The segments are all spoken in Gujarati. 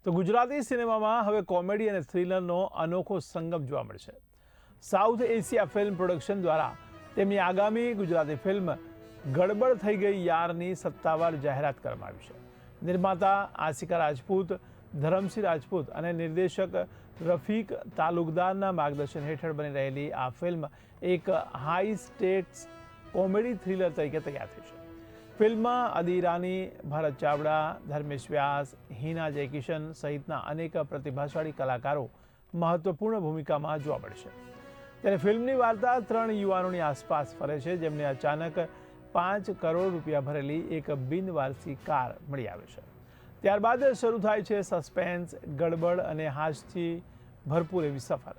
તો ગુજરાતી સિનેમામાં હવે કોમેડી અને થ્રિલરનો અનોખો સંગમ જોવા મળશે. સાઉથ એશિયા ફિલ્મ પ્રોડક્શન દ્વારા તેમની આગામી ગુજરાતી ફિલ્મ ગડબડ થઈ ગઈ યારની સત્તાવાર જાહેરાત કરવામાં આવી છે. નિર્માતા આશિકા રાજપૂત, ધરમસિંહ રાજપૂત અને નિર્દેશક રફીક તાલુકદારના માર્ગદર્શન હેઠળ બની રહેલી આ ફિલ્મ એક હાઈ સ્ટેક્સ કોમેડી થ્રિલર તરીકે તૈયાર થઈ છે. ફિલ્મમાં અદી ઈરાની, ભરત ચાવડા, ધર્મેશ વ્યાસ, હિના જયકિશન સહિતના અનેક પ્રતિભાશાળી કલાકારો મહત્વપૂર્ણ ભૂમિકામાં જોવા મળશે. ત્યારે ફિલ્મની વાર્તા 3 યુવાનોની આસપાસ ફરે છે, જેમને અચાનક 5 કરોડ રૂપિયા ભરેલી એક બિનવારસી કાર મળી આવે છે. ત્યારબાદ શરૂ થાય છે સસ્પેન્સ, ગડબડ અને હાસ્યથી ભરપૂર એવી સફર.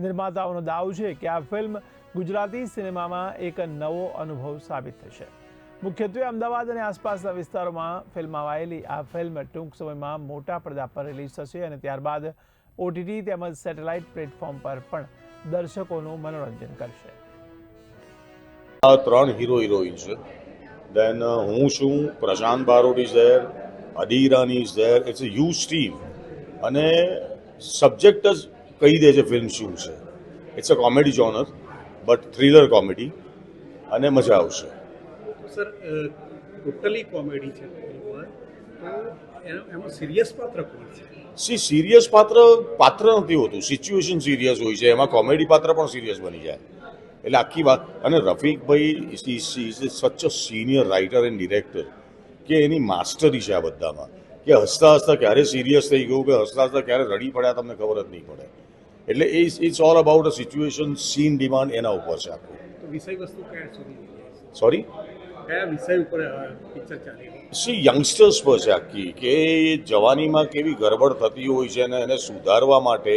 નિર્માતાઓનો દાવ છે કે આ ફિલ્મ ગુજરાતી સિનેમામાં એક નવો અનુભવ સાબિત થશે. મુખ્યત્વે અમદાવાદ અને આસપાસના વિસ્તારોમાં ફિલ્માવાયેલી આ ફિલ્મ ટૂંક સમયમાં મોટા પડદા પર રિલીઝ થશે અને ત્યારબાદ ઓટીટી તેમજ સેટેલાઇટ પ્લેટફોર્મ પર પણ દર્શકોનું મનોરંજન કરશે. આ 3 હીરો હિરોઈન છે. દેન હું છું, Prashant Barot is there, Adi Irani is there. It's a huge team અને સબ્જેક્ટ જ કહી દે છે ફિલ્મ શું છે. It's a comedy genre but thriller comedy અને મજા આવશે. સર ટોટલી કોમેડી છે તો એમાં સિરિયસ પાત્ર કોણ છે? સિરિયસ પાત્ર નથી હોતું, સિચ્યુએશન સિરિયસ હોય છે, એમાં કોમેડી પાત્ર પણ સિરિયસ બની જાય. એટલે આખી વાત. અને રફીકભાઈ is such a senior writer and director કે એની માસ્ટરી છે આ બધામાં, કે હસતા હસતા ક્યારે સિરિયસ થઈ ગયું કે હસતા હસતા ક્યારે રડી પડ્યા તમને ખબર જ નહીં પડે. એટલે it's all about a situation, scene demand એના ઉપર છે આખું. તો વિષય વસ્તુ કયા સુધી? સોરી, કયા વિષય ઉપર પિક્ચર ચાલી રહી? યંગસ્ટર્સ પર છે આખી, કે જવાનીમાં કેવી ગરબડ થતી હોય છે અને એને સુધારવા માટે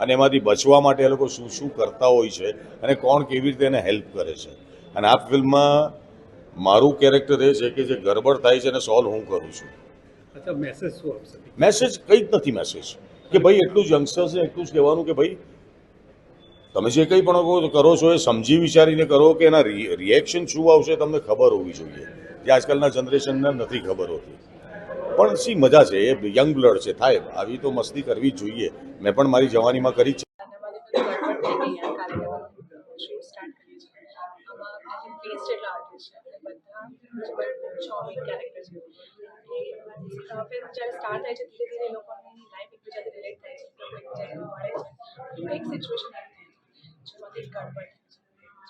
અને એમાંથી બચવા માટે એ લોકો શું શું કરતા હોય છે અને કોણ કેવી રીતે એને હેલ્પ કરે છે. અને આ ફિલ્મમાં મારું કેરેક્ટર એ છે કે જે ગરબડ થાય છે એને સોલ્વ હું કરું છું. અચ્છા, મેસેજ શું આપશે? મેસેજ કંઈ જ નથી. મેસેજ કે ભાઈ એટલું જ યંગસ્ટર્સને એટલું જ કહેવાનું કે ભાઈ તમે જે કંઈ પણ કરો છો એ સમજી વિચારીને કરો, કે એના રિએક્શન શું આવશે તમને ખબર હોવી જોઈએ, જે આજકાલના જનરેશનને નથી ખબર હોતી. પણ મજા છે, એ યંગ બ્લડ છે, થાય આવી તો મસ્તી કરવી જ જોઈએ. મેં પણ મારી જવાનીમાં કરી છે.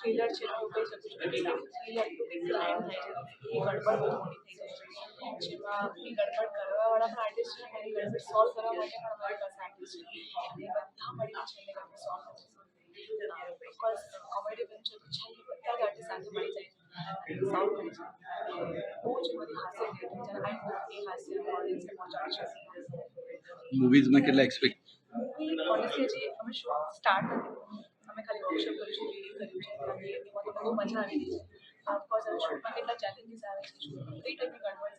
થ્રિલર છે તો કહી શકું છું કે થ્રિલર તો કંઈક ક્રાઇમ થાય છે, એ ગડબડ બહુ મોટી થઈ જાય છે, જેમાં એ ગડબડ કરવાવાળા પણ આર્ટિસ્ટ છે અને ગડબડ સોલ્વ કરવા માટે પણ અમારી પાસે આર્ટિસ્ટ છે, અને બધા મળીને છેલ્લે ગડબડ સોલ્વ કરે છે. ઓફકોર્સ કોમેડી ફિલ્મ છે તો છેલ્લે બધા જ આર્ટિસ્ટ સાથે મળી જાય છે, સોલ્વ કરે છે. બહુ જ બધી હાસ્ય ક્રિએટ થઈ જાય. આઈ હોપ એ હાસ્ય ઓડિયન્સને પહોંચાડશે. મૂવીઝમાં કેટલા એક્સપેક્ટ? ઓનેસ્ટલી જે અમે શો સ્ટાર્ટ નથી, અમે ખાલી વર્કશોપ કર્યું છે, રીડિંગ કર્યું છે અને એમાં તો બહુ મજા આવી રહી છે. ઓફકોર્સ હવે શૂટમાં કેટલા ચેલેન્જીસ આવે છે, એ ટાઈપની ગડબડ